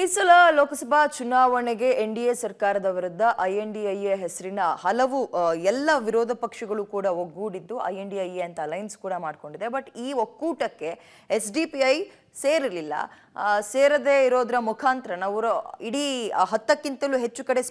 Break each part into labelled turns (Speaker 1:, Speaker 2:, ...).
Speaker 1: ಈ ಸಲ ಲೋಕಸಭಾ ಚುನಾವಣೆಗೆ ಎನ್ಡಿಎ ಸರ್ಕಾರದ ವಿರುದ್ಧ ಐಎನ್ಡಿಐಎ ಹೆಸರಿನ ಹಲವು ಎಲ್ಲ ವಿರೋಧ ಪಕ್ಷಗಳು ಕೂಡ ಒಗ್ಗೂಡಿದ್ದು ಐಎನ್ಡಿಐಎ ಅಂತ ಅಲೈನ್ಸ್ ಕೂಡ ಮಾಡ್ಕೊಂಡಿದೆ. ಬಟ್ ಈ ಒಕ್ಕೂಟಕ್ಕೆ ಎಸ್ಡಿಪಿಐ ಸೇರಿರಲಿಲ್ಲ. ಸೇರದೇ ಇರೋದ್ರ ಮುಖಾಂತರ ನಾವು ಇಡೀ 10ಕ್ಕಿಂತಲೂ ಹೆಚ್ಚು ಕಡೆ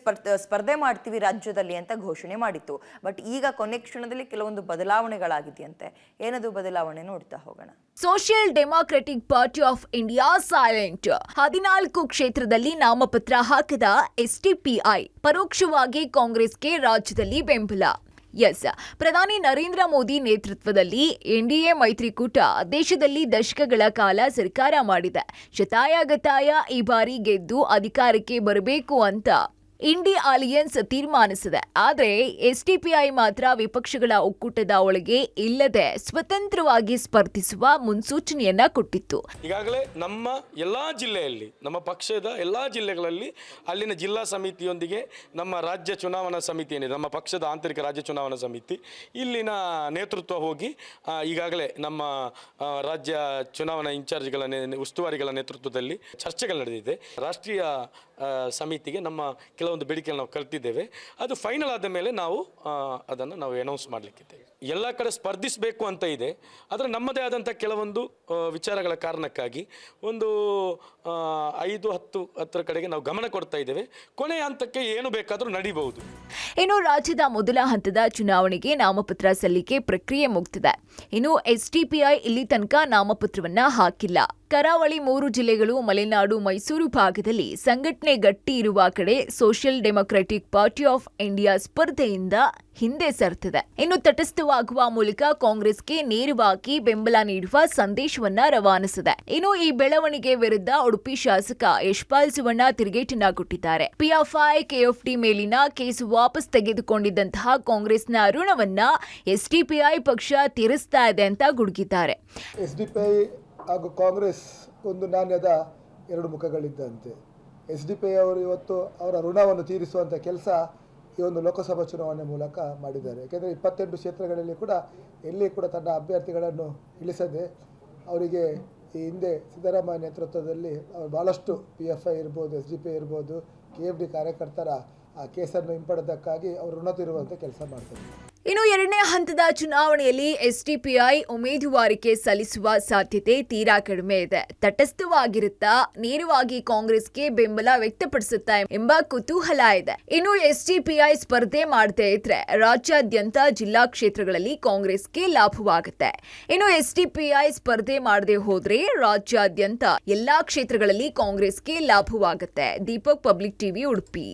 Speaker 1: ಸ್ಪರ್ಧೆ ಮಾಡ್ತೀವಿ ರಾಜ್ಯದಲ್ಲಿ ಅಂತ ಘೋಷಣೆ ಮಾಡಿತ್ತು. ಬಟ್ ಈಗ ಕೊನೆ ಕ್ಷಣದಲ್ಲಿ ಕೆಲವೊಂದು ಬದಲಾವಣೆಗಳಾಗಿದೆಯಂತೆ. ಏನದು ಬದಲಾವಣೆ ನೋಡ್ತಾ ಹೋಗೋಣ.
Speaker 2: Social democratic party of India silent. 14 ಕ್ಷೇತ್ರದಲ್ಲಿ ನಾಮಪತ್ರ ಹಾಕದ ಎಸ್ಡಿಪಿಐ ಪರೋಕ್ಷವಾಗಿ ಕಾಂಗ್ರೆಸ್ಗೆ ರಾಜ್ಯದಲ್ಲಿ ಬೆಂಬಲ. ಪ್ರಧಾನಿ ನರೇಂದ್ರ ಮೋದಿ ನೇತೃತ್ವದಲ್ಲಿ ಎನ್ಡಿಎ ಮೈತ್ರಿಕೂಟ ದೇಶದಲ್ಲಿ ದಶಕಗಳ ಕಾಲ ಸರ್ಕಾರ ಮಾಡಿದೆ. ಶತಾಯಗತಾಯ ಈ ಬಾರಿ ಗೆದ್ದು ಅಧಿಕಾರಕ್ಕೆ ಬರಬೇಕು ಅಂತ ಇಂಡಿ ಅಲಿಯನ್ಸ್ ತೀರ್ಮಾನಿಸಿದೆ. ಆದರೆ ಎಸ್ಡಿಪಿಐ ಮಾತ್ರ ವಿಪಕ್ಷಗಳ ಒಕ್ಕೂಟದ ಒಳಗೆ ಇಲ್ಲದೆ ಸ್ವತಂತ್ರವಾಗಿ ಸ್ಪರ್ಧಿಸುವ ಮುನ್ಸೂಚನೆಯನ್ನ ಕೊಟ್ಟಿತ್ತು.
Speaker 3: ಈಗಾಗಲೇ ನಮ್ಮ ಎಲ್ಲಾ ಜಿಲ್ಲೆಯಲ್ಲಿ, ನಮ್ಮ ಪಕ್ಷದ ಎಲ್ಲಾ ಜಿಲ್ಲೆಗಳಲ್ಲಿ ಅಲ್ಲಿನ ಜಿಲ್ಲಾ ಸಮಿತಿಯೊಂದಿಗೆ ನಮ್ಮ ರಾಜ್ಯ ಚುನಾವಣಾ ಸಮಿತಿ ಏನಿದೆ, ನಮ್ಮ ಪಕ್ಷದ ಆಂತರಿಕ ರಾಜ್ಯ ಚುನಾವಣಾ ಸಮಿತಿ ಇಲ್ಲಿನ ನೇತೃತ್ವ ಹೋಗಿ ಈಗಾಗಲೇ ನಮ್ಮ ರಾಜ್ಯ ಚುನಾವಣಾ ಇನ್ಚಾರ್ಜ್ಗಳ ಉಸ್ತುವಾರಿಗಳ ನೇತೃತ್ವದಲ್ಲಿ ಚರ್ಚೆಗಳು ನಡೆದಿದೆ. ರಾಷ್ಟ್ರೀಯ ಸಮಿತಿಗೆ ನಮ್ಮ ಕೆಲವೊಂದು ಬೇಡಿಕೆಗಳು ನಾವು ಕಲ್ತಿದ್ದೇವೆ. ಅದು ಫೈನಲ್ ಆದ ಮೇಲೆ ನಾವು ಅದನ್ನು ನಾವು ಅನೌನ್ಸ್ ಮಾಡಲಿಕ್ಕಿದ್ದೇವೆ. ಎಲ್ಲ ಕಡೆ ಸ್ಪರ್ಧಿಸಬೇಕು ಅಂತ ಇದೆ. ಆದರೆ ನಮ್ಮದೇ ಆದಂಥ ಕೆಲವೊಂದು ವಿಚಾರಗಳ ಕಾರಣಕ್ಕಾಗಿ ಒಂದು 5-10 ಕಡೆಗೆ ನಾವು ಗಮನ ಕೊಡ್ತಾ ಇದ್ದೇವೆ. ಕೊನೆಯ ಹಂತಕ್ಕೆ ಏನು ಬೇಕಾದರೂ ನಡೀಬಹುದು.
Speaker 2: ಇನ್ನು ರಾಜ್ಯದ ಮೊದಲ ಹಂತದ ಚುನಾವಣೆಗೆ ನಾಮಪತ್ರ ಸಲ್ಲಿಕೆ ಪ್ರಕ್ರಿಯೆ ಮುಗಿದಿದೆ. ಇನ್ನು ಎಸ್ಡಿಪಿಐ ಇಲ್ಲಿ ತನಕ ನಾಮಪತ್ರವನ್ನ ಹಾಕಿಲ್ಲ. ಕರಾವಳಿ 3 ಜಿಲ್ಲೆಗಳು, ಮಲೆನಾಡು, ಮೈಸೂರು ಭಾಗದಲ್ಲಿ ಸಂಘಟನೆ ಗಟ್ಟಿ ಇರುವ ಕಡೆ social democratic party of India ಸ್ಪರ್ಧೆಯಿಂದ ಹಿಂದೆ ಸರಿದಿದೆ. ಇನ್ನು ತಟಸ್ಥವಾಗುವ ಮೂಲಕ ಕಾಂಗ್ರೆಸ್ಗೆ ನೇರವಾಗಿ ಬೆಂಬಲ ನೀಡುವ ಸಂದೇಶವನ್ನ ರವಾನಿಸಿದೆ. ಇನ್ನು ಈ ಬೆಳವಣಿಗೆ ವಿರುದ್ಧ ಉಡುಪಿ ಶಾಸಕ ಯಶ್ಪಾಲ್ ಸುವರ್ಣ ತಿರುಗೇಟನ್ನ ಕೊಟ್ಟಿದ್ದಾರೆ. ಪಿಎಫ್ಐ ಕೆಎಫ್ಡಿ ಮೇಲಿನ ಕೇಸು ವಾಪಸ್ ತೆಗೆದುಕೊಂಡಿದ್ದಂತಹ ಕಾಂಗ್ರೆಸ್ನ ಋಣವನ್ನ ಎಸ್ಡಿಪಿಐ ಪಕ್ಷ ತೀರಿಸ್ತಾ ಇದೆ ಅಂತ ಗುಡುಗಿದ್ದಾರೆ.
Speaker 4: ಹಾಗೂ ಕಾಂಗ್ರೆಸ್ ಒಂದು ನಾಣ್ಯದ 2 ಮುಖಗಳಿದ್ದಂತೆ. ಎಸ್ಡಿಪಿಐ ಅವರು ಇವತ್ತು ಅವರ ಋಣವನ್ನು ತೀರಿಸುವಂಥ ಕೆಲಸ ಈ ಒಂದು ಲೋಕಸಭಾ ಚುನಾವಣೆ ಮೂಲಕ ಮಾಡಿದ್ದಾರೆ. ಯಾಕೆಂದರೆ 28 ಕ್ಷೇತ್ರಗಳಲ್ಲಿ ಕೂಡ ಎಲ್ಲಿ ಕೂಡ ತನ್ನ ಅಭ್ಯರ್ಥಿಗಳನ್ನು ಇಳಿಸದೆ ಅವರಿಗೆ ಈ ಹಿಂದೆ ಸಿದ್ದರಾಮಯ್ಯ ನೇತೃತ್ವದಲ್ಲಿ ಭಾಳಷ್ಟು PFI ಇರ್ಬೋದು, SDPI ಇರ್ಬೋದು, KFD ಕಾರ್ಯಕರ್ತರ ಆ ಕೇಸನ್ನು ಹಿಂಪಡೆದಕ್ಕಾಗಿ ಅವರು ಋಣ ತೀರುವಂಥ ಕೆಲಸ ಮಾಡ್ತಾರೆ.
Speaker 2: ಇನ್ನು 2ನೇ ಹಂತದ ಚುನಾವಣೆಯಲ್ಲಿ ಎಸ್ಡಿಪಿಐ ಉಮೇದುವಾರಿಕೆ ಸಲ್ಲಿಸುವ ಸಾಧ್ಯತೆ ತೀರಾ ಕಡಿಮೆ ಇದೆ. ತಟಸ್ಥವಾಗಿರುತ್ತಾ, ನೇರವಾಗಿ ಕಾಂಗ್ರೆಸ್ಗೆ ಬೆಂಬಲ ವ್ಯಕ್ತಪಡಿಸುತ್ತಾ ಎಂಬ ಕುತೂಹಲ ಇದೆ. ಇನ್ನು ಎಸ್ಡಿಪಿಐ ಸ್ಪರ್ಧೆ ಮಾಡದೇ ಇದ್ರೆ ರಾಜ್ಯಾದ್ಯಂತ ಜಿಲ್ಲಾ ಕ್ಷೇತ್ರಗಳಲ್ಲಿ ಕಾಂಗ್ರೆಸ್ಗೆ ಲಾಭವಾಗುತ್ತೆ. ಇನ್ನು ಎಸ್ಡಿಪಿಐ ಸ್ಪರ್ಧೆ ಮಾಡದೆ ಹೋದ್ರೆ ರಾಜ್ಯಾದ್ಯಂತ ಎಲ್ಲಾ ಕ್ಷೇತ್ರಗಳಲ್ಲಿ ಕಾಂಗ್ರೆಸ್ಗೆ ಲಾಭವಾಗುತ್ತೆ. Deepak, public TV, Udupi.